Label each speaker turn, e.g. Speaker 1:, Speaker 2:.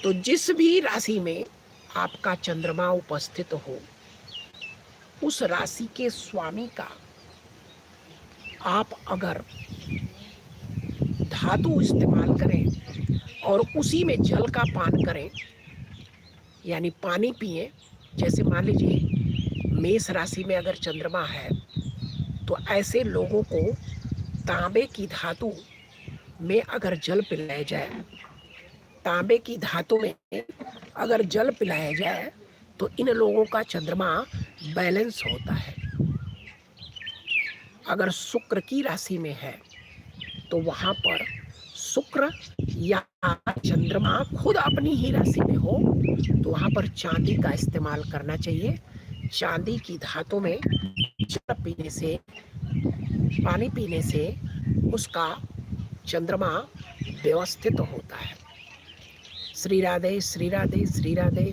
Speaker 1: तो जिस भी राशि में आपका चंद्रमा उपस्थित हो, उस राशि के स्वामी का आप अगर धातु इस्तेमाल करें और उसी में जल का पान करें, यानी पानी पिएं। जैसे मान लीजिए मेष राशि में अगर चंद्रमा है, तो ऐसे लोगों को तांबे की धातु में अगर जल पिलाया जाए, तांबे की धातु में अगर जल पिलाया जाए, तो इन लोगों का चंद्रमा बैलेंस होता है। अगर शुक्र की राशि में है, तो वहाँ पर शुक्र या चंद्रमा खुद अपनी ही राशि में हो, तो वहाँ पर चांदी का इस्तेमाल करना चाहिए। चांदी की धातु में जल पीने से, पानी पीने से उसका चंद्रमा व्यवस्थित होता है। श्री राधे, श्री राधे, श्री राधे।